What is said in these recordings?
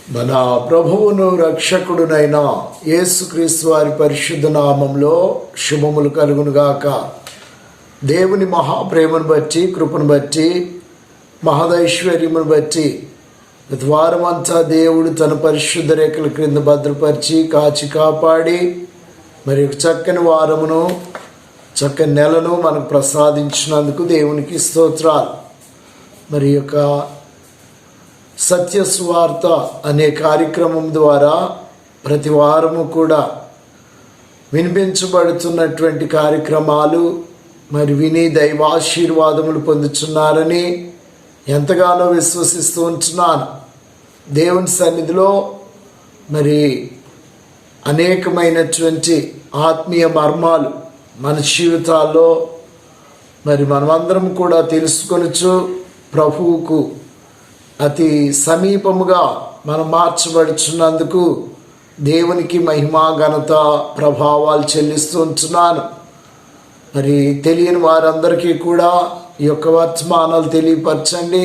మన ప్రభువును రక్షకుడునైన యేసుక్రీస్తు వారి పరిశుద్ధ నామంలో శుభములు కలుగునుగాక. దేవుని మహాప్రేమను బట్టి, కృపను బట్టి, మహదైశ్వర్యమును బట్టి వారమంతా దేవుడు తన పరిశుద్ధ రేఖల క్రింద భద్రపరిచి కాచి కాపాడి మరి చక్కని వారమును చక్కని నెలను మనకు ప్రసాదించినందుకు దేవునికి స్తోత్రాలు. మరి యొక్క సత్య సువార్త అనే కార్యక్రమం ద్వారా ప్రతి వారము కూడా వినిపించబడుతున్నటువంటి కార్యక్రమాలు మరి విని దైవాశీర్వాదములు పొందుతున్నారని ఎంతగానో విశ్వసిస్తూ ఉంటున్నాను. దేవుని సన్నిధిలో మరి అనేకమైనటువంటి ఆత్మీయ మర్మాలు మన జీవితాల్లో మరి మనమందరం కూడా తెలుసుకొనొచ్చు. ప్రభువుకు అతి సమీపముగా మనం మార్చబడుచున్నందుకు దేవునికి మహిమ, ఘనత, ప్రభావాలు చెల్లిస్తూ ఉంటున్నాను. మరి తెలియని వారందరికీ కూడా ఈ యొక్క వర్తమానాలు తెలియపరచండి.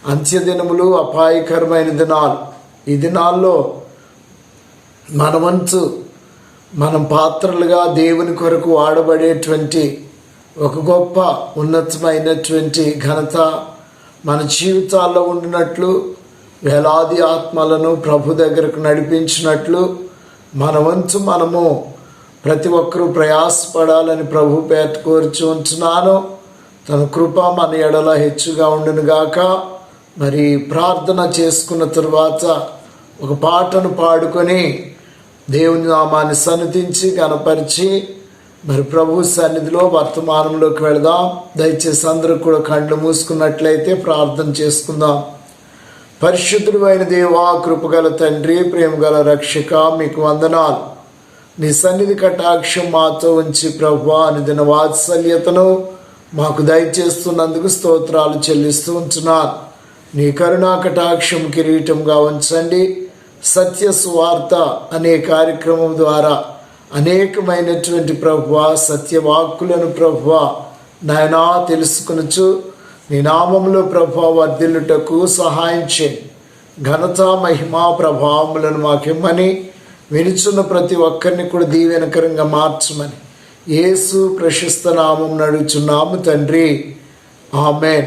అంత్యదినములు అపాయకరమైన దినాలు. ఈ దినాల్లో మన వంతు మనం పాత్రలుగా దేవుని కొరకు వాడబడేటువంటి ఒక గొప్ప ఉన్నతమైనటువంటి ఘనత మన జీవితాల్లో ఉండినట్లు, వేలాది ఆత్మలను ప్రభు దగ్గరకు నడిపించినట్లు మన వంతు మనము ప్రతి ఒక్కరూ ప్రయాసపడాలని ప్రభు పేట కోరుచు ఉంటున్నాను. తన కృప మన ఎడల హెచ్చుగా ఉండునుగాక. మరి ప్రార్థన చేసుకున్న తరువాత ఒక పాటను పాడుకొని దేవుని నామాన్ని సన్నిధించి గణపరిచి మరి ప్రభు సన్నిధిలో వర్తమానంలోకి వెళదాం. దయచేసి అందరూ కూడా కళ్ళు మూసుకున్నట్లయితే ప్రార్థన చేసుకుందాం. పరిశుద్ధుడు అయిన దేవా, కృపగల తండ్రి, ప్రేమగల రక్షక, మీకు వందనాలు. నీ సన్నిధి కటాక్షం మాతో ఉంచి ప్రభువా అనుదిన వాత్సల్యతను మాకు దయచేస్తున్నందుకు స్తోత్రాలు చెల్లిస్తూ ఉంటున్నాను. నీ కరుణా కటాక్షం కిరీటంగా ఉంచండి. సత్య సువార్త అనే కార్యక్రమం ద్వారా అనేకమైనటువంటి ప్రభువా సత్యవాక్కులను ప్రభువా నాయనా తెలుసుకొనుచు నీ నామములో ప్రభువా వర్ధిల్లుటకు సహాయం చేయండి. ఘనత, మహిమ, ప్రభావములను మాకిమ్మని, వినుచున్న ప్రతి ఒక్కరిని కూడా దీవెనకరంగా మార్చమని యేసు ప్రశస్త నామం నడుచున్నాము తండ్రి, ఆమేన్.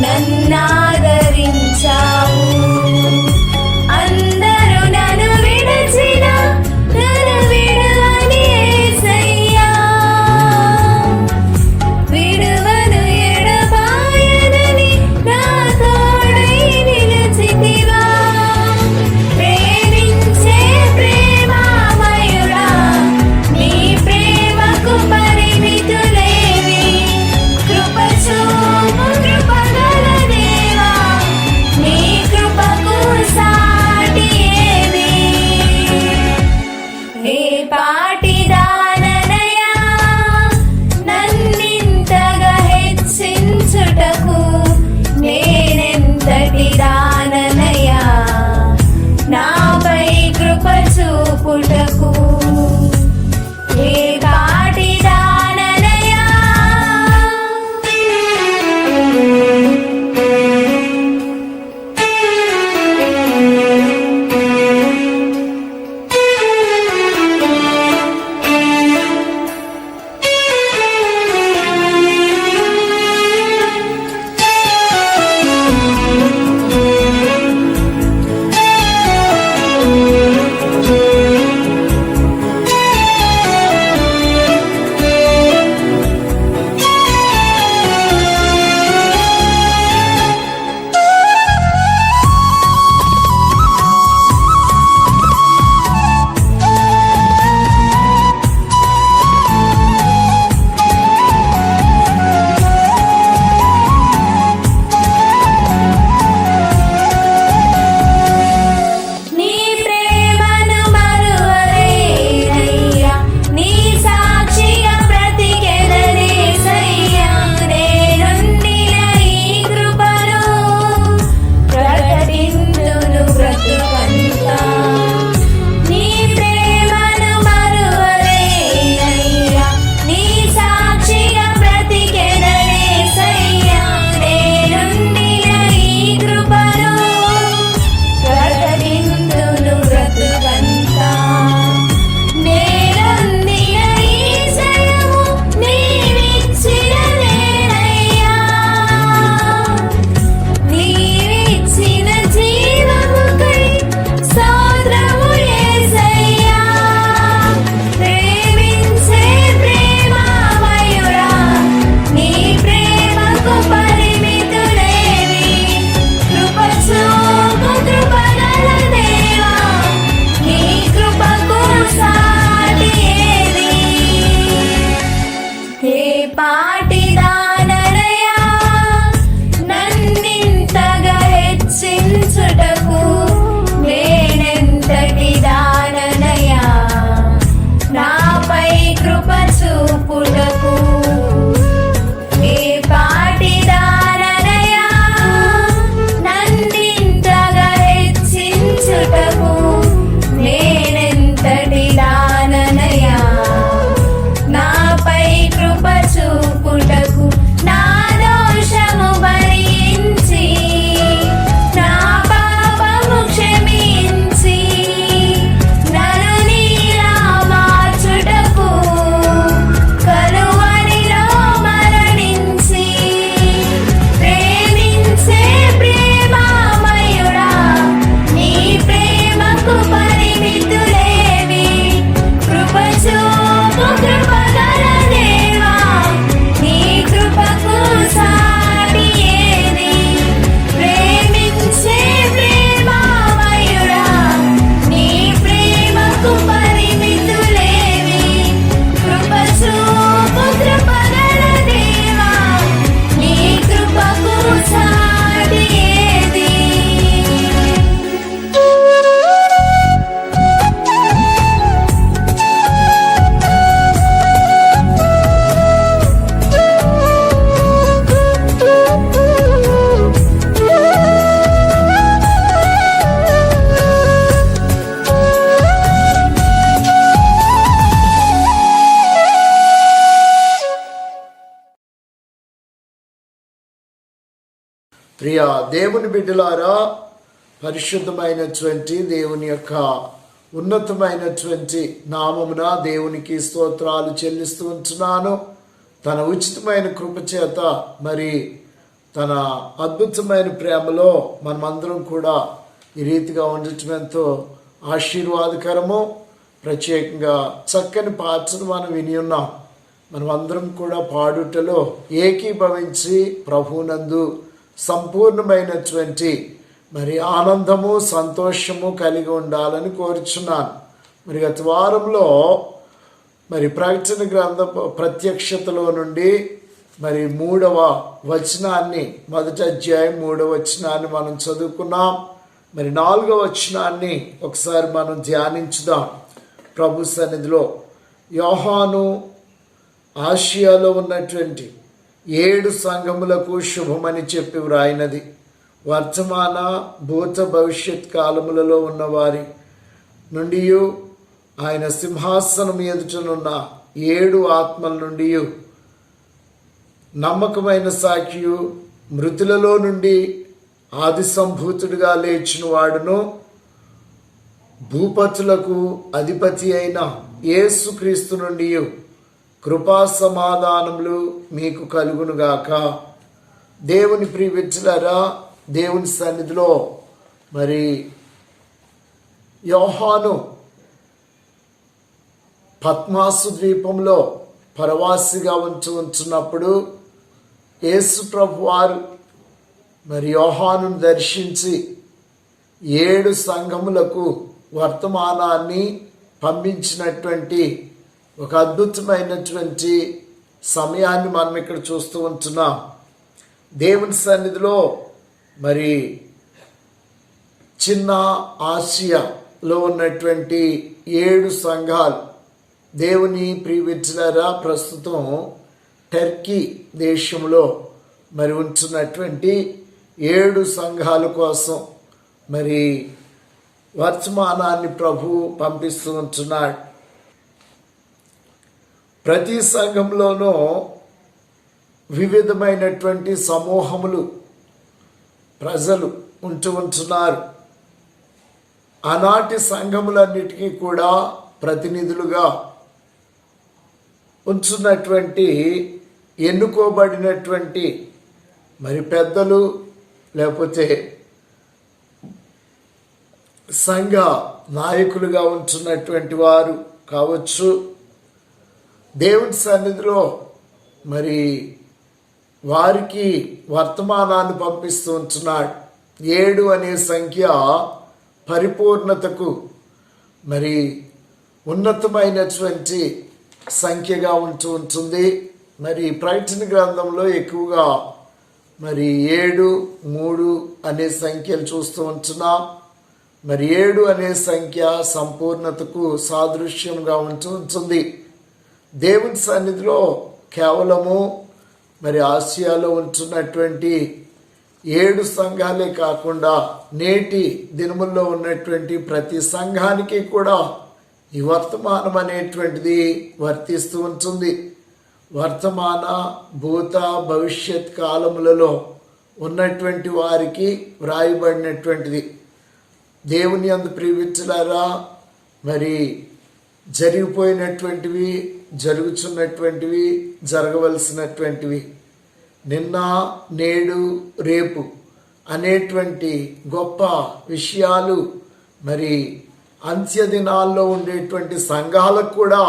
నన్నాదరించావు. అందరూ నన్ను విడచినా నన్ను విడువని యేసయ్యా, విడువను ఎడబాయనని నా తోడై నిలిచితివా. ప్రేమించే ప్రేమామయుడా, నీ ప్రేమకు పరిమితులేవి. కృప చూపు కృపగల దేవా, నీ కృపకు సాటి ఏది. ఏ పాటి దాననయా నన్నింతగా హెచ్చించుటకు, నేనెంతటి దాననయా నాపై కృప చూపుటకు. ఏ పాటి దాననయా నీ ప్రేమను మరువలేనయ్యా, నీ సాక్షిగా బ్రతికెదనేసయ్యా. నేనుండిన ఈ కృపను ప్రకటింతును బ్రతుకంతా. నీ ప్రేమను మరువలేనయ్యా, నీ సాక్షిగా బ్రతికెదనేసయ్యా. నేనుండిన ఈ కృపను ప్రకటింతును బ్రతుకంతా. నేనొందిన ఈ జయము నీవిచ్చినదేనయ్యా, నీవిచ్చిన జీవముకై స్తోత్రము యేసయ్యా. ప్రేమించే ప్రేమామయుడా, నీ ప్రేమకు పరిమితులేవి. కృప చూపు కృపగల దేవా, నీ కృపకు సాటి ఏది. ఏ పాటి దాననయా నన్నింతగా హెచ్చించుటకు, నేనెంతటి దాననయా నాపై కృప చూపుటకు. ఏ పాటి దాననయా నన్నింతగా హెచ్చించుటకు, నేనెంతటి దాననయా నాపై కృప చూపుటకు. నా దోషము భరించి నా పాపము క్షమించి నన్ను నీలా మార్చుటకు, కలువరిలో మరణించి ప్రేమించే ప్రేమామయుడా, నీ ప్రేమకు పరిమితులేవి. కృప చూపు కృపగల దేవా, నీ కృపకు సాటి ఏది. ప్రేమించే ప్రేమామయుడా, నీ ప్రేమకు పరిమితులేవి. కృప చూపు కృపగల దేవా, నీ కృపకు సాటి ఏది. ప్రియ దేవుని బిడ్డలారా, పరిశుద్ధమైనటువంటి దేవుని యొక్క ఉన్నతమైనటువంటి నామమున దేవునికి స్తోత్రాలు చెల్లిస్తూ ఉంటున్నాను. తన ఉచితమైన కృప చేత మరి తన అద్భుతమైన ప్రేమలో మనమందరం కూడా ఈ రీతిగా ఉండటం ఎంతో ఆశీర్వాదకరము. ప్రత్యేకంగా చక్కని పాటను మనం విని ఉన్నాం. మనమందరం కూడా పాడుటలో ఏకీభవించి ప్రభువునందు సంపూర్ణమైనటువంటి మరి ఆనందము సంతోషము కలిగి ఉండాలని కోరుచున్నాను. మరి గత వారంలో మరి ప్రకటన గ్రంథ ప్రత్యక్షతలో నుండి మరి 3వ వచనాన్ని, మొదటి అధ్యాయం 3వ వచనాన్ని మనం చదువుకున్నాం. మరి 4వ వచనాన్ని ఒకసారి మనం ధ్యానించుదాం ప్రభు సన్నిధిలో. యోహాను ఆసియాలో ఉన్నటువంటి 7 సంఘములకు శుభమని చెప్పి వ్రాయినది. వర్తమాన భూత భవిష్యత్ కాలములలో ఉన్నవారి నుండి ఆయన సింహాసనం ఎదుటనున్న 7 ఆత్మల నుండి నమ్మకమైన సాక్షియు, మృతులలో నుండి ఆది సంభూతుడిగా లేచిన వాడును, భూపతులకు అధిపతి అయిన యేసుక్రీస్తు నుండి కృపా సమాధానములు మీకు కలుగునుగాక. దేవుని ప్రియవిచ్చులారా, దేవుని సన్నిధిలో మరి యోహాను పద్మాసు ద్వీపంలో పరవాసిగా ఉంచున్నప్పుడు యేసు ప్రభు వారు మరి యోహానును దర్శించి 7 సంఘములకు వర్తమానాన్ని పంపించినటువంటి ఒక అద్భుతమైనటువంటి సమయాన్ని మనం ఇక్కడ చూస్తూ ఉంటున్నాం. దేవుని సన్నిధిలో మరి చిన్న ఆసియాలో ఉన్నటువంటి 7 సంఘాలు, దేవుని ప్రియవిచ్చులారా, ప్రస్తుతం టర్కీ దేశంలో మరి ఉంటున్నటువంటి 7 సంఘాల కోసం మరి వర్తమానాన్ని ప్రభు పంపిస్తూ ఉంటున్నాడు. ప్రతి సంఘంలోనూ వివిధమైనటువంటి సమూహములు, ప్రజలు ఉంటున్నారు. ఆనాటి సంఘములన్నిటికీ కూడా ప్రతినిధులుగా ఉంచున్నటువంటి ఎన్నుకోబడినటువంటి మరి పెద్దలు, లేకపోతే సంఘ నాయకులుగా ఉంటున్నటువంటి వారు కావచ్చు. దేవుని సన్నిధిలో మరి వారికి వర్తమానాన్ని పంపిస్తూ ఉంటున్నాడు. 7 అనే సంఖ్య పరిపూర్ణతకు మరి ఉన్నతమైనటువంటి సంఖ్యగా ఉంటుంది. మరి ప్రకటన గ్రంథంలో ఎక్కువగా మరి 7, 3 అనే సంఖ్యలు చూస్తూ ఉంటున్నాం. మరి 7 అనే సంఖ్య సంపూర్ణతకు సాదృశ్యంగా ఉంటుంది. దేవుని సన్నిధిలో కేవలము మరి ఆసియాలో ఉంటున్నటువంటి 7 సంఘాలే కాకుండా నేటి దినముల్లో ఉన్నటువంటి ప్రతి సంఘానికి కూడా ఈ వర్తమానం అనేటువంటిది వర్తిస్తూ ఉంటుంది. వర్తమాన భూత భవిష్యత్ కాలములలో ఉన్నటువంటి వారికి వ్రాయబడినటువంటిది. దేవుని యందు ప్రియవిచ్చులారా, మరి జరిగిపోయినటువంటివి, జరుగుతున్నటువంటివి, జరగవలసినటువంటివి, నిన్న నేడు రేపు అనేటువంటి గొప్ప విషయాలు మరి అంత్య దినాల్లో ఉండేటువంటి సంఘాలకు కూడా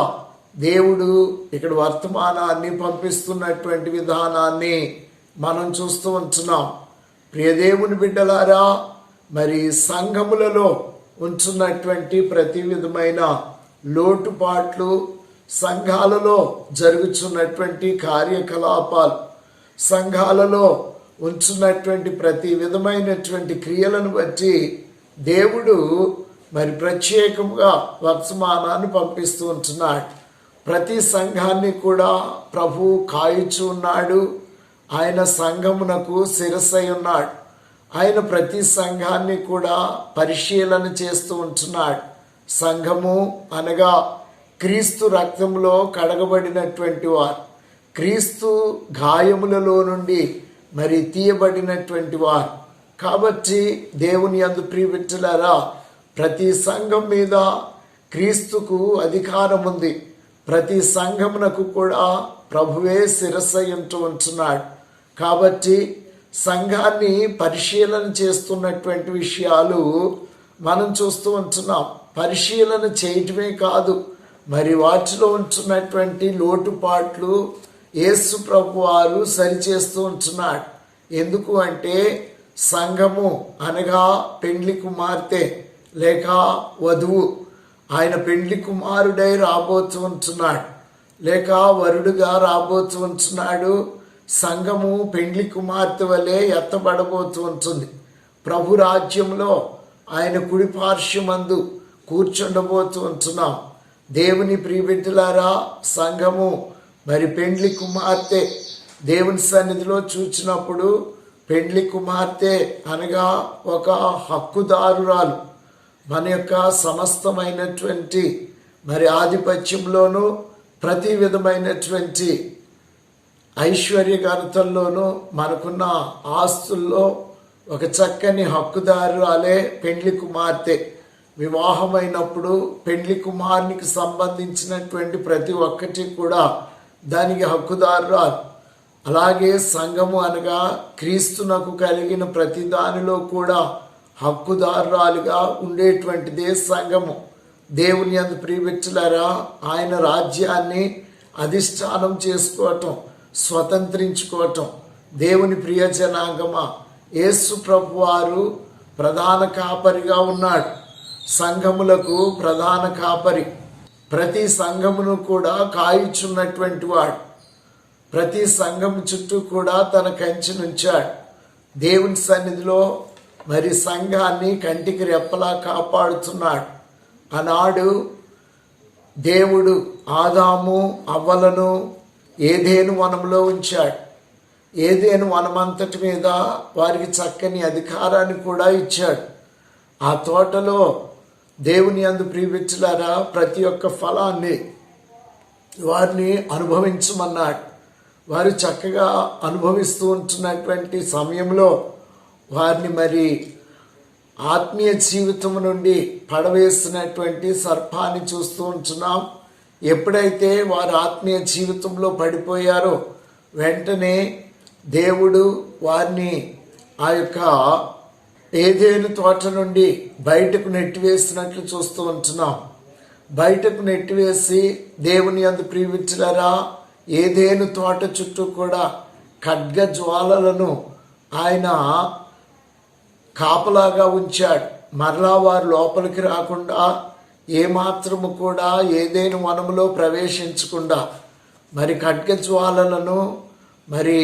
దేవుడు ఇక్కడ వర్తమానాన్ని పంపిస్తున్నటువంటి విధానాన్ని మనం చూస్తూ ఉంటున్నాం. ప్రియదేవుని బిడ్డలారా, మరి సంఘములలో ఉంచున్నటువంటి ప్రతి విధమైన లోటుపాట్లు, సంఘాలలో జరుగుతున్నటువంటి కార్యకలాపాలు, సంఘాలలో ఉంచున్నటువంటి ప్రతి విధమైనటువంటి క్రియలను బట్టి దేవుడు మరి ప్రత్యేకంగా వర్తమానాన్ని పంపిస్తూ ఉంటున్నాడు. ప్రతి సంఘాన్ని కూడా ప్రభు కాయుచు ఉన్నాడు. ఆయన సంఘమునకు శిరస్సై ఉన్నాడు. ఆయన ప్రతి సంఘాన్ని కూడా పరిశీలన చేస్తూ ఉంటున్నాడు. సంఘము అనగా క్రీస్తు రక్తంలో కడగబడినటువంటి వారు, క్రీస్తు గాయములలో నుండి మరి తీయబడినటువంటి వారు. కాబట్టి దేవుని యందు ప్రియవిచ్చులారా, ప్రతి సంఘం మీద క్రీస్తుకు అధికారం ఉంది. ప్రతి సంఘమునకు కూడా ప్రభువే శిరస్సు ఉంటూ ఉంటున్నాడు. కాబట్టి సంఘాన్ని పరిశీలన చేస్తున్నటువంటి విషయాలు మనం చూస్తూ ఉంటున్నాం. పరిశీలన చేయటమే కాదు, మరి వాటిలో ఉంటున్నటువంటి లోటుపాట్లు యేసు ప్రభు వారు సరిచేస్తూ ఉంటున్నాడు. ఎందుకు అంటే సంఘము అనగా పెండ్లి కుమార్తె లేక వధువు. ఆయన పెండ్లి కుమారుడై రాబోతూ ఉంటున్నాడు, లేక వరుడుగా రాబోతూ ఉంటున్నాడు. సంఘము పెండ్లి కుమార్తె వలె ఎత్తబడబోతూ ఉంటుంది. ప్రభు రాజ్యంలో ఆయన కుడి పార్శ్వమందు కూర్చుండబోతూ ఉంటున్నాం. దేవుని ప్రియబిడ్డలారా, సంఘము మరి పెండ్లి కుమార్తె దేవుని సన్నిధిలో చూచినప్పుడు పెండ్లి కుమార్తె అనగా ఒక హక్కుదారురాలు. మన యొక్క సమస్తమైనటువంటి మరి ఆధిపత్యంలోనూ ప్రతి విధమైనటువంటి ఐశ్వర్య ఘనతల్లోనూ మనకున్న ఆస్తుల్లో ఒక చక్కని హక్కుదారురాలే పెండ్లి కుమార్తె. వివాహమైనప్పుడు పెండ్లి కుమారునికి సంబంధించినటువంటి ప్రతి ఒక్కటి కూడా దానికి హక్కుదారురాలు. అలాగే సంఘము అనగా క్రీస్తునకు కలిగిన ప్రతి దానిలో కూడా హక్కుదారురాలుగా ఉండేటువంటిదే సంఘము. దేవుని యందు ప్రియబిడ్డలారా, ఆయన రాజ్యాన్ని అధిష్టానం చేసుకోవటం, స్వతంత్రించుకోవటం దేవుని ప్రియ జనాంగమా, యేసు ప్రభు వారు ప్రధాన కాపరిగా ఉన్నాడు. సంఘములకు ప్రధాన కాపరి. ప్రతి సంఘమును కూడా కాయుచున్నటువంటి వాడు. ప్రతి సంఘము చుట్టూ కూడా తన కంచె నుంచాడు. దేవుని సన్నిధిలో మరి సంఘాన్ని కంటికి రెప్పలా కాపాడుతున్నాడు. ఆనాడు దేవుడు ఆదాము అవ్వలను ఏదెను వనంలో ఉంచాడు. ఏదెను వనమంతటి మీద వారికి చక్కని అధికారాన్ని కూడా ఇచ్చాడు. ఆ తోటలో దేవుని యందు ప్రియబిడ్డలారా, ప్రతి ఒక్క ఫలాన్ని వారిని అనుభవించమన్నాడు. వారు చక్కగా అనుభవిస్తూ ఉంటున్నటువంటి సమయంలో వారిని మరి ఆత్మీయ జీవితం నుండి పడవేసినటువంటి సర్పాన్ని చూస్తూ ఉంటున్నాం. ఎప్పుడైతే వారు ఆత్మీయ జీవితంలో పడిపోయారో వెంటనే దేవుడు వారిని ఆ యొక్క ఏదెను తోట నుండి బయటకు నెట్టివేసినట్లు చూస్తూ ఉంటున్నాం. బయటకు నెట్టివేసి దేవుని యందు ప్రియబిడ్డలారా, ఏదెను తోట చుట్టూ కూడా ఖడ్గ జ్వాలలను ఆయన కాపలాగా ఉంచాడు. మరలా వారు లోపలికి రాకుండా, ఏమాత్రము కూడా ఏదైనా వనములో ప్రవేశించకుండా మరి ఖడ్గ జ్వాలలను మరి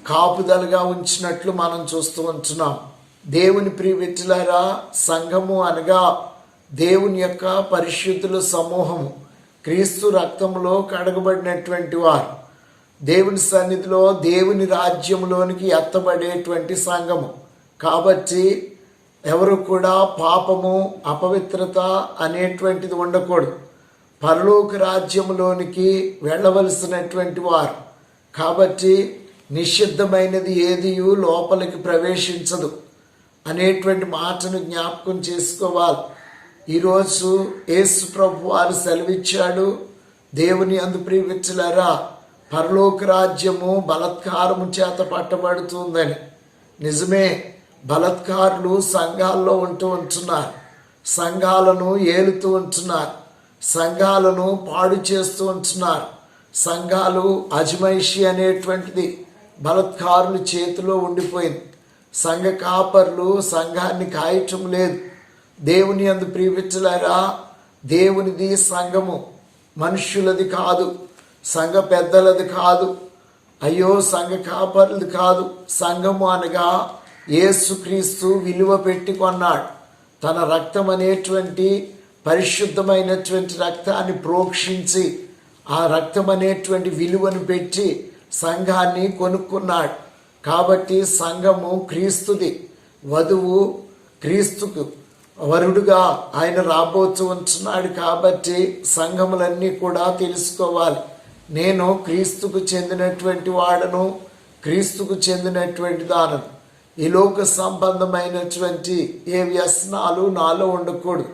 కాపుదలుగా ఉంచినట్లు మనం చూస్తూ ఉంటున్నాం. దేవుని ప్రియబిడ్డలారా, సంఘము అనగా దేవుని యొక్క పరిశుద్ధుల సమూహము, క్రీస్తు రక్తములో కడగబడినటువంటి వారు, దేవుని సన్నిధిలో దేవుని రాజ్యంలోనికి ఎత్తబడేటువంటి సంఘము. కాబట్టి ఎవరు కూడా పాపము, అపవిత్రత అనేటువంటిది ఉండకూడదు. పరలోక రాజ్యంలోనికి వెళ్ళవలసినటువంటి వారు. కాబట్టి నిషిద్ధమైనది ఏదియు లోపలికి ప్రవేశించదు అనేటువంటి మాటను జ్ఞాపకం చేసుకోవాలి. ఈరోజు యేసు ప్రభు వారు సెలవిచ్చాడు, దేవుని యందు ప్రియబిడ్డలారా, పరలోక రాజ్యము బలత్కారము చేత పట్టబడుతుందని. నిజమే, బలత్కారులు సంఘాల్లో ఉంటున్నారు. సంఘాలను ఏలుతూ ఉంటున్నారు. సంఘాలను పాడు చేస్తూ ఉంటున్నారు. సంఘాలు అజమైషి అనేటువంటిది బలత్కారుల చేతిలో ఉండిపోయింది. సంఘ కాపర్లు సంఘాన్ని కాయటం లేదు. దేవుని యందు ప్రియబిడ్డలారా, దేవునిది సంఘము, మనుష్యులది కాదు, సంఘ పెద్దలది కాదు, అయ్యో సంఘ కాపర్లది కాదు. సంఘము అనగా యేసుక్రీస్తు విలువ పెట్టి కొన్నాడు. తన రక్తం అనేటువంటి పరిశుద్ధమైనటువంటి రక్తాన్ని ప్రోక్షించి ఆ రక్తం అనేటువంటి విలువను పెట్టి సంఘాన్ని కొనుక్కున్నాడు. కాబట్టి సంఘము క్రీస్తుది. వధువు క్రీస్తుకు వరుడుగా ఆయన రాబోతూ ఉంటున్నాడు. కాబట్టి సంఘములన్నీ కూడా తెలుసుకోవాలి, నేను క్రీస్తుకు చెందినటువంటి వాడను, క్రీస్తుకు చెందినటువంటి దానను. ఈ లోక సంబంధమైనటువంటి ఏ వ్యసనాలు నాలో ఉండకూడదు.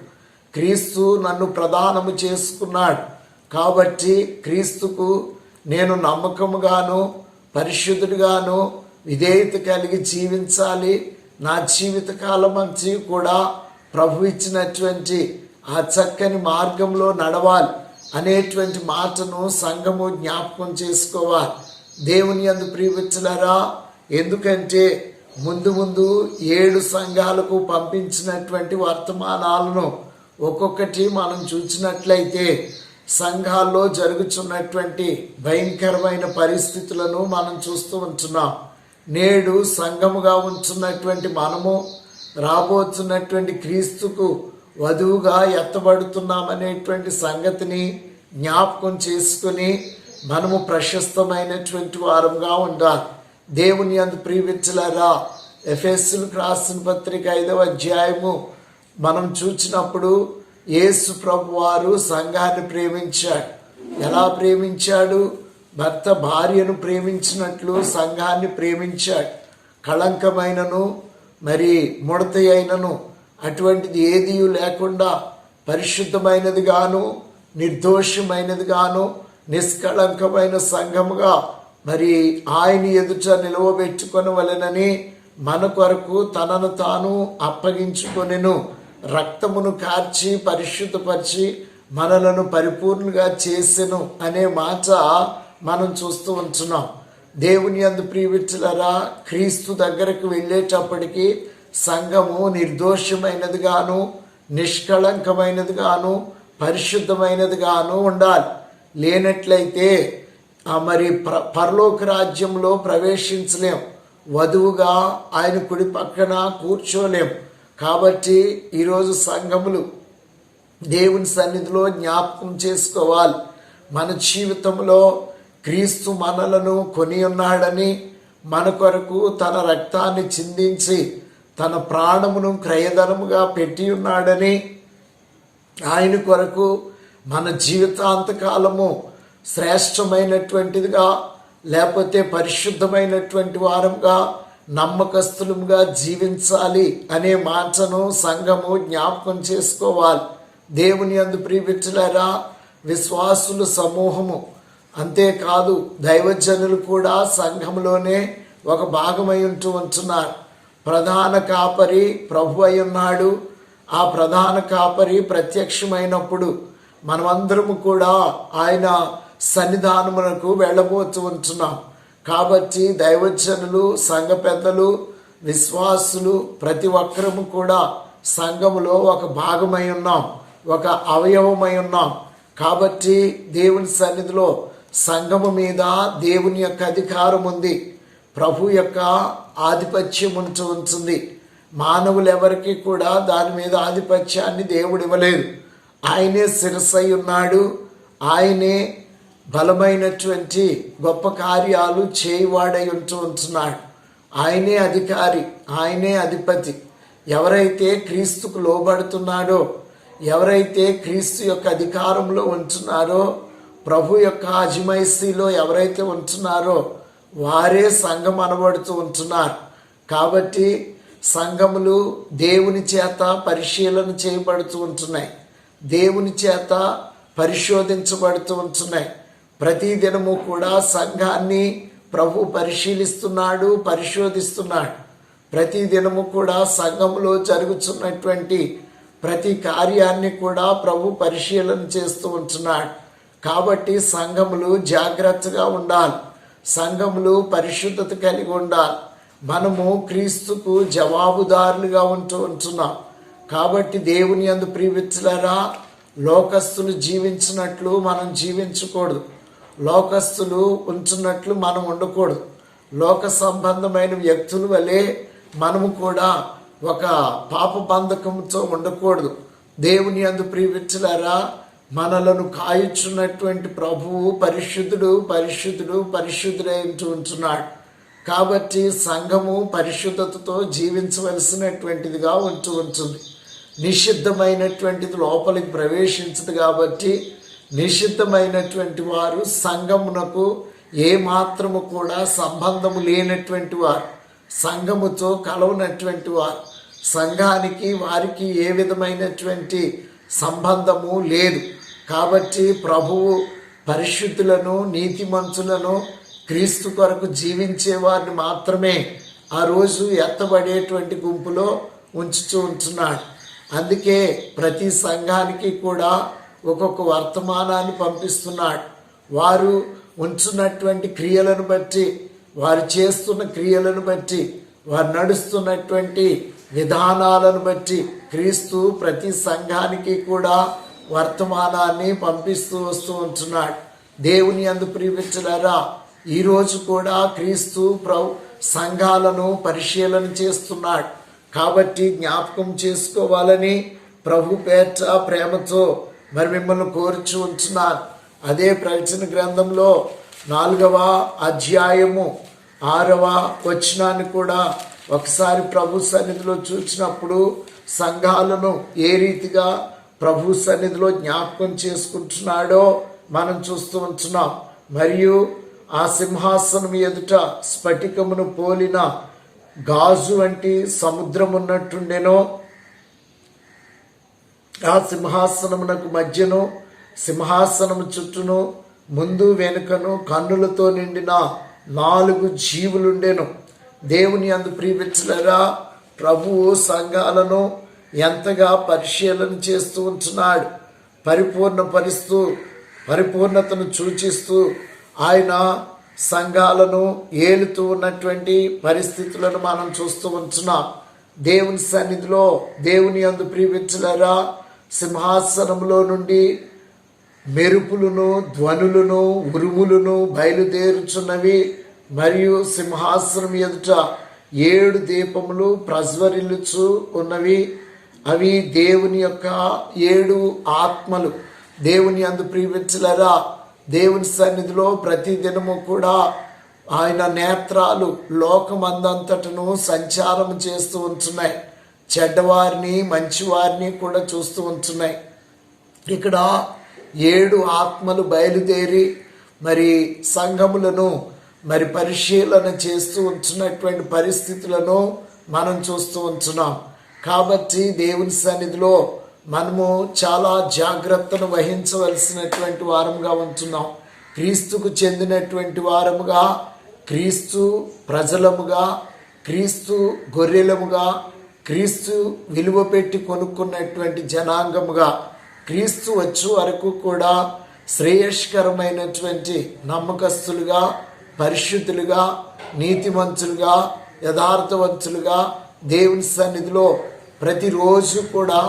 క్రీస్తు నన్ను ప్రదానము చేసుకున్నాడు. కాబట్టి క్రీస్తుకు నేను నమ్మకముగాను, పరిశుద్ధుడిగాను, విధేయత కలిగి జీవించాలి. నా జీవిత కాలం అంతా కూడా ప్రభు ఇచ్చినటువంటి ఆ చక్కని మార్గంలో నడవాలి అనేటువంటి మాటను సంఘము జ్ఞాపకం చేసుకోవాలి. దేవుని యందు ప్రియమిత్రులారా, ఎందుకంటే ముందు 7 సంఘాలకు పంపించినటువంటి వర్తమానాలను ఒక్కొక్కటి మనం చూసినట్లయితే సంఘాల్లో జరుగుతున్నటువంటి భయంకరమైన పరిస్థితులను మనం చూస్తూ ఉంటున్నాం. నేడు సంఘముగా ఉంటున్నటువంటి మనము రాబోతున్నటువంటి క్రీస్తుకు వధువుగా ఎత్తబడుతున్నామనేటువంటి సంగతిని జ్ఞాపకం చేసుకుని మనము ప్రశస్తమైనటువంటి వారంగా ఉండాలి. దేవుని యందు ప్రియమిత్రులారా, ఎఫెసీయులకు రాసిన పత్రిక 5వ అధ్యాయము మనం చూసినప్పుడు యేసు ప్రభు వారు సంఘాన్ని ప్రేమించాడు. ఎలా ప్రేమించాడు? భర్త భార్యను ప్రేమించినట్లు సంఘాన్ని ప్రేమించాడు. కళంకమైనను మరి ముడత అయినను అటువంటిది ఏదీ లేకుండా పరిశుద్ధమైనది గాను నిర్దోషమైనది గాను నిష్కళంకమైన సంఘముగా మరి ఆయన ఎదుట నిలవబెట్టుకొనవలెనని మన కొరకు తనను తాను అప్పగించుకొనెను, రక్తమును కార్చి పరిశుద్ధపరిచి మనలను పరిపూర్ణంగా చేసెను అనే మాట మనం చూస్తూ ఉంటున్నాం. దేవుని యందు ప్రియమిత్రులారా, క్రీస్తు దగ్గరకు వెళ్ళేటప్పటికి సంఘము నిర్దోషమైనది గాను నిష్కళంకమైనది గాను పరిశుద్ధమైనది గాను ఉండాలి. లేనట్లయితే మరి పరలోక రాజ్యంలో ప్రవేశించలేం, వధువుగా ఆయన కుడి పక్కన కూర్చోలేం. కాబట్టి ఈరోజు సంఘములు దేవుని సన్నిధిలో జ్ఞాపకం చేసుకోవాలి. మన జీవితంలో క్రీస్తు మనలను కొని ఉన్నాడని, మన కొరకు తన రక్తాన్ని చిందించి తన ప్రాణమును క్రయధనముగా పెట్టి ఉన్నాడని, ఆయన కొరకు మన జీవితాంతకాలము శ్రేష్టమైనటువంటిదిగా లేకపోతే పరిశుద్ధమైనటువంటి వారంగా నమ్మకస్తులుగా జీవించాలి అనే మాటను సంఘము జ్ఞాపకం చేసుకోవాలి. దేవుని యందు ప్రియమిత్రులారా, విశ్వాసుల సమూహము అంతేకాదు దైవజనులు కూడా సంఘంలోనే ఒక భాగమై ఉంటున్నారు. ప్రధాన కాపరి ప్రభు అయి ఉన్నాడు. ఆ ప్రధాన కాపరి ప్రత్యక్షమైనప్పుడు మనమందరము కూడా ఆయన సన్నిధానమునకు వెళ్ళబోతూ ఉంటున్నాం. కాబట్టి దైవజనులు, సంఘ పెద్దలు, విశ్వాసులు ప్రతి ఒక్కరము కూడా సంఘములో ఒక భాగమై ఉన్నాం, ఒక అవయవమై ఉన్నాం. కాబట్టి దేవుని సన్నిధిలో సంఘము మీద దేవుని యొక్క అధికారం ఉంది, ప్రభు యొక్క ఆధిపత్యం ఉంటుంది. మానవులు ఎవరికి కూడా దాని మీద ఆధిపత్యాన్ని దేవుడు ఇవ్వలేదు. ఆయనే శిరస్సై ఉన్నాడు, ఆయనే బలమైనటువంటి గొప్ప కార్యాలు చేయువాడై ఉంటున్నాడు. ఆయనే అధికారి, ఆయనే అధిపతి. ఎవరైతే క్రీస్తుకు లోబడుతున్నాడో, ఎవరైతే క్రీస్తు యొక్క అధికారంలో ఉంటున్నారో, ప్రభు యొక్క అజమాయిషీలో ఎవరైతే ఉంటున్నారో వారే సంఘం అనబడుతూ ఉంటున్నారు. కాబట్టి సంఘములు దేవుని చేత పరిశీలన చేయబడుతూ ఉంటున్నాయి, దేవుని చేత పరిశోధించబడుతూ ఉంటున్నాయి. ప్రతి దినము కూడా సంఘాన్ని ప్రభు పరిశీలిస్తున్నాడు, పరిశోధిస్తున్నాడు. ప్రతి దినము కూడా సంఘంలో జరుగుతున్నటువంటి ప్రతి కార్యాన్ని కూడా ప్రభు పరిశీలన చేస్తూ ఉంటున్నాడు. కాబట్టి సంఘములు జాగ్రత్తగా ఉండాలి, సంఘములు పరిశుద్ధత కలిగి ఉండాలి. మనము క్రీస్తుకు జవాబుదారులుగా ఉంటున్నాం. కాబట్టి దేవుని యందు ప్రియమిత్రులారా, లోకస్తులు జీవించినట్లు మనం జీవించకూడదు, లోకస్తులు ఉంటున్నట్లు మనం ఉండకూడదు. లోక సంబంధమైన వ్యక్తుల వలె మనము కూడా ఒక పాప బంధకంతో ఉండకూడదు. దేవుని యందు ప్రియమిత్రులారా, మనలను కాయుచున్నటువంటి ప్రభువు పరిశుద్ధుడు పరిశుద్ధుడు పరిశుద్ధుడై ఉంటున్నాడు. కాబట్టి సంఘము పరిశుద్ధతతో జీవించవలసినటువంటిదిగా ఉంటుంది. నిషిద్ధమైనటువంటిది లోపలికి ప్రవేశించదు. కాబట్టి నిషిద్ధమైనటువంటి వారు సంఘమునకు ఏమాత్రము కూడా సంబంధము లేనటువంటి వారు, సంఘముతో కలవనటువంటి వారు, సంఘానికి వారికి ఏ విధమైనటువంటి సంబంధము లేదు. కాబట్టి ప్రభువు పరిశుద్ధులను నీతిమంతులను క్రీస్తు కొరకు జీవించే వారిని మాత్రమే ఆ రోజు ఎత్తబడేటువంటి గుంపులో ఉంచుతూ ఉంటున్నాడు. అందుకే ప్రతి సంఘానికి కూడా ఒక్కొక్క వర్తమానాన్ని పంపిస్తున్నాడు. వారు ఉంచున్నటువంటి క్రియలను బట్టి, వారు చేస్తున్న క్రియలను బట్టి, వారు నడుస్తున్నటువంటి విధానాలను బట్టి క్రీస్తు ప్రతి సంఘానికి కూడా వర్తమానాన్ని పంపిస్తూ వస్తూ ఉంటున్నాడు. దేవుని యందు ప్రియమిత్రులారా, ఈరోజు కూడా క్రీస్తు సంఘాలను పరిశీలన చేస్తున్నాడు. కాబట్టి జ్ఞాపకం చేసుకోవాలని ప్రభు పేట ప్రేమతో మరి మిమ్మల్ని కోరుచు ఉంటున్నాను. అదే ప్రవచన గ్రంథంలో 4వ అధ్యాయము 6వ వచనాన్ని కూడా ఒకసారి ప్రభు సన్నిధిలో చూసినప్పుడు సంఘాలను ఏ రీతిగా ప్రభు సన్నిధిలో జ్ఞాపకం చేసుకుంటున్నాడో మనం చూస్తూ ఉంటున్నాం. మరియు ఆ సింహాసనం ఎదుట స్ఫటికమును పోలిన గాజు వంటి సముద్రం ఉన్నట్టుండెనో, ఆ సింహాసనమునకు మధ్యను సింహాసనము చుట్టూను ముందు వెనుకను కన్నులతో నిండిన 4 జీవులుండెను. దేవుని యందు ప్రియమిత్రులారా, ప్రభువు సంఘాలను ఎంతగా పరిశీలన చేస్తూ ఉంటున్నాడు. పరిపూర్ణతను సూచిస్తూ ఆయన సంఘాలను ఏలుతూ ఉన్నటువంటి పరిస్థితులను మనం చూస్తూ ఉంటున్నాం. దేవుని సన్నిధిలో దేవుని యందు ప్రియమిత్రులారా, సింహాసనంలో నుండి మెరుపులను, ధ్వనులను, ఉరుములను బయలుదేరుచున్నవి. మరియు సింహాసనం ఎదుట 7 దీపములు ప్రజ్వరిల్లుచు ఉన్నవి. అవి దేవుని యొక్క 7 ఆత్మలు. దేవుని యందు ప్రియమిత్రులారా, దేవుని సన్నిధిలో ప్రతి దినము కూడా ఆయన నేత్రాలు లోకమందంతటను సంచారం చేస్తూ ఉంటున్నాయి. చెడ్డవారిని, మంచివారిని కూడా చూస్తూ ఉంటున్నాయి. ఇక్కడ 7 ఆత్మలు బయలుదేరి మరి సంఘములను మరి పరిశీలన చేస్తూ ఉంటున్నటువంటి పరిస్థితులను మనం చూస్తూ ఉంటున్నాం. కాబట్టి దేవుని సన్నిధిలో మనము చాలా జాగ్రత్తను వహించవలసినటువంటి వారముగా ఉంటున్నాం. క్రీస్తుకు చెందినటువంటి వారముగా, క్రీస్తు ప్రజలముగా, క్రీస్తు గొర్రెలముగా, క్రీస్తు విలువ పెట్టి కొనుక్కున్నటువంటి జనాంగముగా, క్రీస్తు వచ్చే వరకు కూడా శ్రేయస్కరమైనటువంటి నమ్మకస్తులుగా, పరిశుద్ధులుగా, నీతిమంతులుగా, యథార్థవంతులుగా దేవుని సన్నిధిలో ప్రతిరోజు కూడా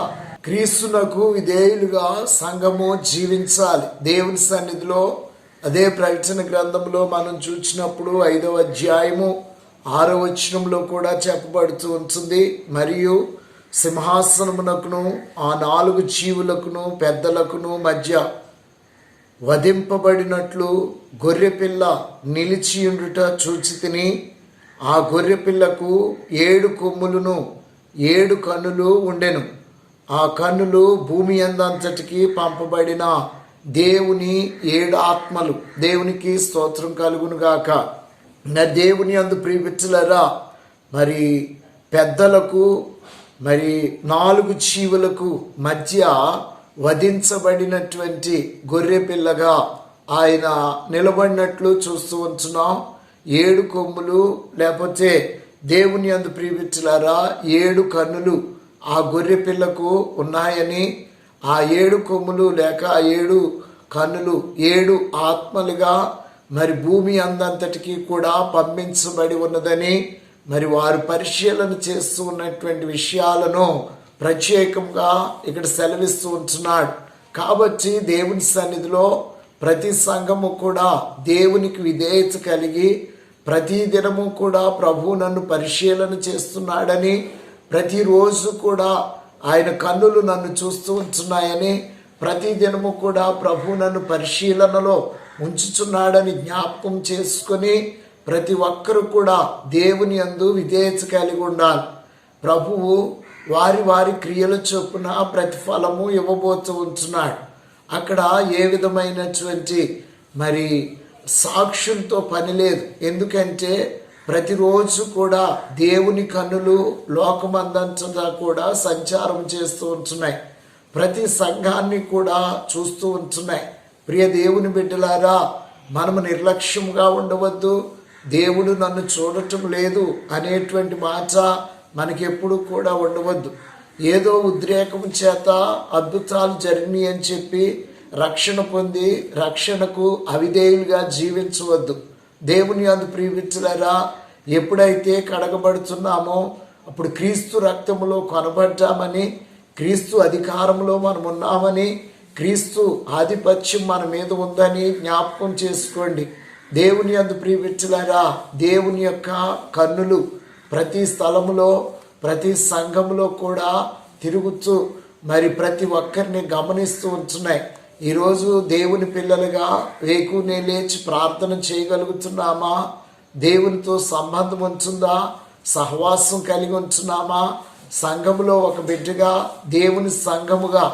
క్రీస్తునకు విధేయులుగా సంఘము జీవించాలి. దేవుని సన్నిధిలో అదే ప్రకటన గ్రంథంలో మనం చూసినప్పుడు 5వ అధ్యాయము 6వ వచనంలో కూడా చెప్పబడుతూ ఉంటుంది. మరియు సింహాసనమునకును ఆ 4 జీవులకును పెద్దలకును మధ్య వధింపబడినట్లు గొర్రెపిల్ల నిలిచియుండుట చూచితిని. ఆ గొర్రెపిల్లకు 7 కొమ్ములను 7 కన్నులు ఉండెను. ఆ కన్నులు భూమి అందంతటికి పంపబడిన దేవుని 7 ఆత్మలు. దేవునికి స్తోత్రం కలుగును గాక. నా దేవుని యందు ప్రియమిత్రులారా, మరి పెద్దలకు మరి 4 జీవులకు మధ్య వధించబడినటువంటి గొర్రె పిల్లగా ఆయన నిలబడినట్లు చూస్తూ ఉంటున్నాం. 7 కొమ్ములు లేకపోతే దేవుని యందు ప్రియమిత్రులారా 7 కన్నులు ఆ గొర్రె పిల్లకు ఉన్నాయని, ఆ 7 కొమ్ములు లేక 7 కన్నులు 7 ఆత్మలుగా మరి భూమి అందంతటికి కూడా పంపించబడి ఉన్నదని మరి వారు పరిశీలన చేస్తూ ఉన్నటువంటి విషయాలను ప్రత్యేకంగా ఇక్కడ సెలవిస్తూ ఉంటున్నాడు. కాబట్టి దేవుని సన్నిధిలో ప్రతి సంఘము కూడా దేవునికి విధేయత కలిగి ప్రతి దినము కూడా ప్రభు నన్ను పరిశీలన చేస్తున్నాడని, ప్రతిరోజు కూడా ఆయన కన్నులు నన్ను చూస్తూ ఉంటున్నాయని, ప్రతి దినము కూడా ప్రభు నన్ను పరిశీలనలో ఉంచుచున్నాడని జ్ఞాపకం చేసుకొని ప్రతి ఒక్కరు కూడా దేవుని యందు విధేయత కలిగి ఉండాలి. ప్రభువు వారి వారి క్రియల చొప్పున ప్రతిఫలము ఇవ్వబోతూ ఉంటున్నాడు. అక్కడ ఏ విధమైనటువంటి మరి సాక్షులతో పని లేదు. ఎందుకంటే ప్రతిరోజు కూడా దేవుని కన్నులు లోకమందంతా కూడా సంచారం చేస్తూ ఉంటున్నాయి. ప్రతి సంఘాన్ని కూడా చూస్తూ ఉంటున్నాయి. ప్రియ దేవుని బిడ్డలారా, మనము నిర్లక్ష్యంగా ఉండవద్దు. దేవుడు నన్ను చూడటం లేదు అనేటువంటి మాట మనకి ఎప్పుడు కూడా ఉండవద్దు. ఏదో ఉద్రేకం చేత అద్భుతాలు జరిగినాయి అని చెప్పి రక్షణ పొంది రక్షణకు అవిధేయులుగా జీవించవద్దు. దేవుని యందు ప్రియమిత్రులారా, ఎప్పుడైతే కడగబడుతున్నామో అప్పుడు క్రీస్తు రక్తములో కొనబడ్డామని, క్రీస్తు అధికారంలో మనం ఉన్నామని, క్రీస్తు ఆధిపత్యం మన మీద ఉందని జ్ఞాపకం చేసుకోండి. దేవుని యందు ప్రియమిత్రులారా, దేవుని యొక్క కన్నులు ప్రతి స్థలములో ప్రతి సంఘములో కూడా తిరుగుతూ మరి ప్రతి ఒక్కరిని గమనిస్తూ ఉంటున్నాయి. ఈరోజు దేవుని పిల్లలుగా వేకునే లేచి ప్రార్థన చేయగలుగుతున్నామా? దేవునితో సంబంధం ఉంచుందా? సహవాసం కలిగి ఉంచున్నామా? సంఘములో ఒక బిడ్డగా దేవుని సంఘముగా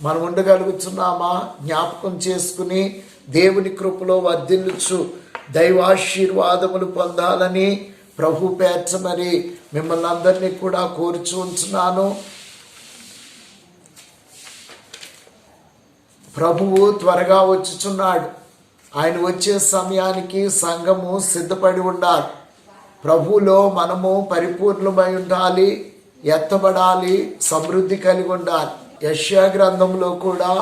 మనం ఉండగలుగుతున్నామా? జ్ఞాపకం చేసుకుని దేవుని కృపలో వర్ధిల్లుచు దైవాశీర్వాదములు పొందాలని ప్రభు పేర్చ మరి మిమ్మల్ని అందరినీ కూడా కోరుచు ఉంచున్నాను. ప్రభువు త్వరగా వచ్చుచున్నాడు. ఆయన వచ్చే సమయానికి సంఘము సిద్ధపడి ఉండాలి. ప్రభువులో మనము పరిపూర్ణమై ఉండాలి, ఎత్తబడాలి, సమృద్ధి కలిగి ఉండాలి. యెషయా గ్రంథంలో కూడా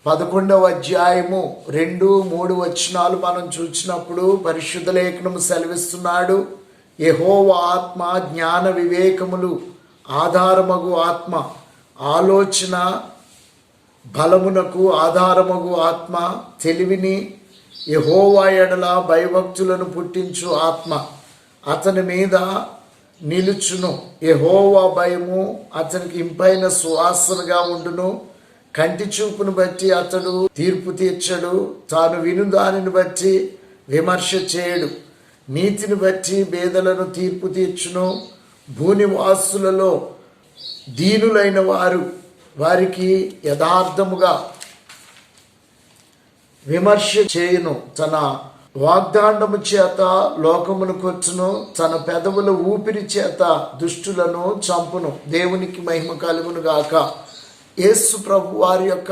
11వ అధ్యాయము 2-3 వచనాలు మనం చూసినప్పుడు పరిశుద్ధ లేఖనము సెలవిస్తున్నాడు, యెహోవా ఆత్మ జ్ఞాన వివేకములు ఆధారమగు ఆత్మ, ఆలోచన బలమునకు ఆధారమగు ఆత్మ, తెలివిని యెహోవా ఎడల భయభక్తులను పుట్టించు ఆత్మ అతని మీద నిలుచును. యెహోవా భయము అతనికి ఇంపైన సువాసనగా ఉండును. కంటి చూపును బట్టి అతడు తీర్పు తీర్చడు, తాను విను దానిని బట్టి విమర్శ చేయడు. నీతిని బట్టి పేదలను తీర్పు తీర్చును. భూనివాసులలో దీనులైన వారికి యథార్థముగా విమర్శ చేయును. తన వాగ్దాండము చేత లోకమును కొచ్చును, తన పెదవుల ఊపిరి చేత దుష్టులను చంపును. దేవునికి మహిమ కలుగును గాక. యేసు ప్రభు వారి యొక్క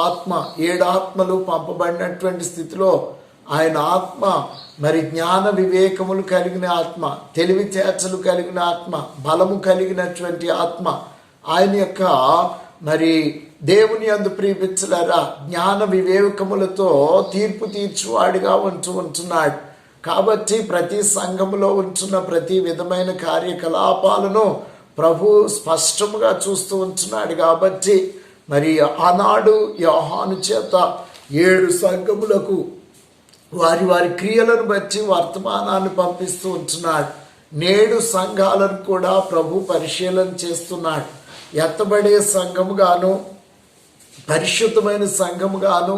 ఆత్మ 7 ఆత్మలు పంపబడినటువంటి స్థితిలో ఆయన ఆత్మ మరి జ్ఞాన వివేకములు కలిగిన ఆత్మ, తెలివితేటలు కలిగిన ఆత్మ, బలము కలిగినటువంటి ఆత్మ, ఆయన యొక్క మరి దేవుని యందు ప్రియమిత్రులారా జ్ఞాన వివేకములతో తీర్పు తీర్చువాడిగా ఉంటున్నాడు. కాబట్టి ప్రతి సంఘములో ఉంటున్న ప్రతి విధమైన కార్యకలాపాలను ప్రభు స్పష్టంగా చూస్తూ ఉంటున్నాడు. కాబట్టి మరి ఆనాడు యోహాను చేత 7 సంఘములకు వారి వారి క్రియలను బట్టి వర్తమానాన్ని పంపిస్తూ ఉంటున్నాడు. నేడు సంఘాలను కూడా ప్రభు పరిశీలన చేస్తున్నాడు. ఎత్తబడే సంఘముగాను, పరిశుద్ధమైన సంఘముగాను,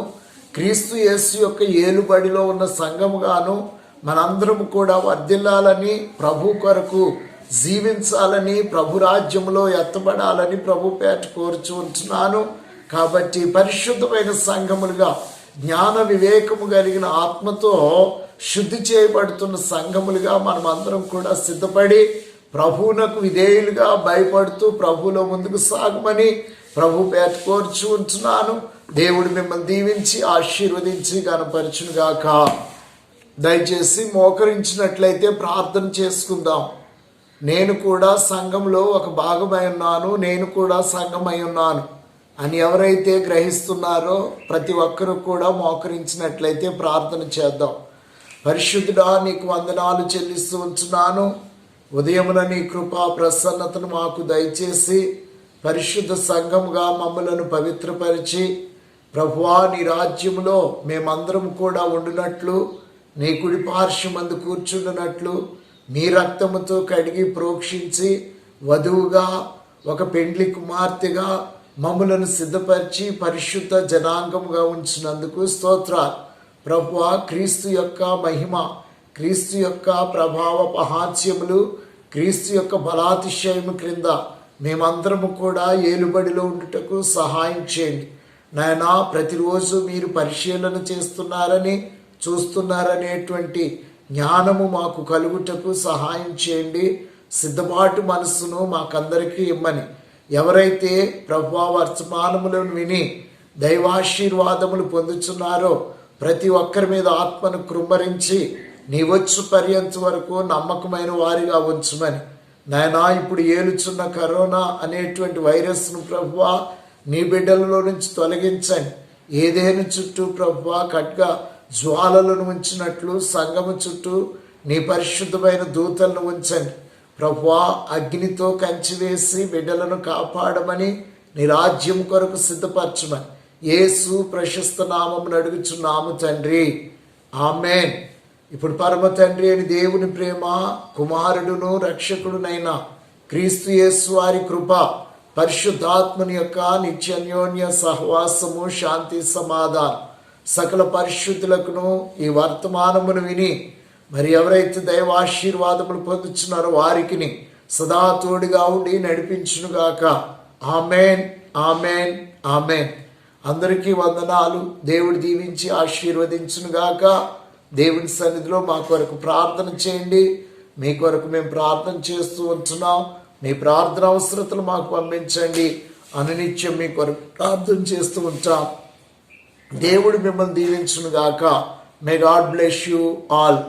క్రీస్తు యేసు యొక్క ఏలుబడిలో ఉన్న సంఘముగాను మనందరం కూడా వర్ధిల్లాలని, ప్రభు కొరకు జీవించాలని, ప్రభు రాజ్యంలో ఎత్తబడాలని ప్రభు పేట కోరుచు ఉంటున్నాను. కాబట్టి పరిశుద్ధమైన సంఘములుగా జ్ఞాన వివేకము కలిగిన ఆత్మతో శుద్ధి చేయబడుతున్న సంఘములుగా మనం అందరం కూడా సిద్ధపడి ప్రభువునకు విధేయులుగా భయపడుతూ ప్రభువులో ముందుకు సాగమని ప్రభు పేట కోరుచు ఉంటున్నాను. దేవుడు మిమ్మల్ని దీవించి ఆశీర్వదించి కనపరచును గాక. దయచేసి మోకరించినట్లయితే ప్రార్థన చేసుకుందాం. నేను కూడా సంఘంలో ఒక భాగమై ఉన్నాను, నేను కూడా సంఘమై ఉన్నాను అని ఎవరైతే గ్రహిస్తున్నారో ప్రతి ఒక్కరు కూడా మోకరించినట్లయితే ప్రార్థన చేద్దాం. పరిశుద్ధుడా, నీకు వందనాలు చెల్లిస్తూ ఉంటున్నాను. ఉదయమున నీ కృపా ప్రసన్నతను మాకు దయచేసి పరిశుద్ధ సంఘముగా మమ్మలను పవిత్రపరిచి ప్రభువా నీ రాజ్యములో మేమందరం కూడా ఉండునట్లు, నీ కుడి పార్శ్వమందు కూర్చుండునట్లు, నీ రక్తముతో కడిగి ప్రోక్షించి వధువుగా ఒక పెండ్లి కుమార్తెగా మమ్ములను సిద్ధపరిచి పరిశుద్ధ జనాంగముగా ఉంచినందుకు స్తోత్రాలు. ప్రభువా, క్రీస్తు యొక్క మహిమ, క్రీస్తు యొక్క ప్రభావ పహాస్యములు, క్రీస్తు యొక్క బలాతిశయము క్రింద మేమందరము కూడా ఏలుబడిలో ఉండుటకు సహాయం చేయండి నాయనా. ప్రతిరోజు మీరు పరిశీలన చేస్తున్నారని, చూస్తున్నారనేటువంటి జ్ఞానము మాకు కలుగుటకు సహాయం చేయండి. సిద్ధపాటు మనస్సును మాకందరికీ ఇమ్మని, ఎవరైతే ప్రభువా వర్తమానములను విని దైవాశీర్వాదములు పొందుచున్నారో ప్రతి ఒక్కరి మీద ఆత్మను కృమ్మరించి నీ వచ్చు పర్యంత వరకు నమ్మకమైన వారిగా ఉంచమని నాయనా, ఇప్పుడు ఏలుచున్న కరోనా అనేటువంటి వైరస్ను ప్రభువా నీ బిడ్డలలో నుంచి తొలగించండి. ఏదేను చుట్టూ ప్రభువా ఖడ్గ జ్వాలలను ఉంచినట్లు సంఘము చుట్టూ నీ పరిశుద్ధమైన దూతలను ఉంచండి ప్రభువా. అగ్నితో కంచి వేసి బిడ్డలను కాపాడమని నీ రాజ్యం కొరకు సిద్ధపరచమని యేసు ప్రశస్త నామమును అడుగుచున్నాము తండ్రి, ఆమేన్. ఇప్పుడు పరమ తండ్రి అని దేవుని ప్రేమ, కుమారుడును రక్షకుడునైన క్రీస్తు యేసు వారి కృప, పరిశుద్ధాత్మని యొక్క నిత్యన్యోన్య సహవాసము, శాంతి సమాధానం సకల పరిశుద్ధులకును ఈ వర్తమానమును విని మరి ఎవరైతే దైవాశీర్వాదములు పొందుతున్నారో వారికి సదా తోడుగా ఉండి నడిపించునుగాక. ఆమేన్, ఆమేన్, ఆమేన్. అందరికీ వందనాలు. దేవుడు దీవించి ఆశీర్వదించునుగాక. దేవుని సన్నిధిలో మా కొరకు ప్రార్థన చేయండి. మీ కొరకు మేము ప్రార్థన చేస్తూ ఉంటున్నాం. మీ ప్రార్థన అవసరతలు మాకు పంపించండి. అనునిత్యం మీ కొరకు ప్రార్థన చేస్తూ ఉంటాం. దేవుడు మిమ్మల్ని దీవించునుగాక. May God bless you all.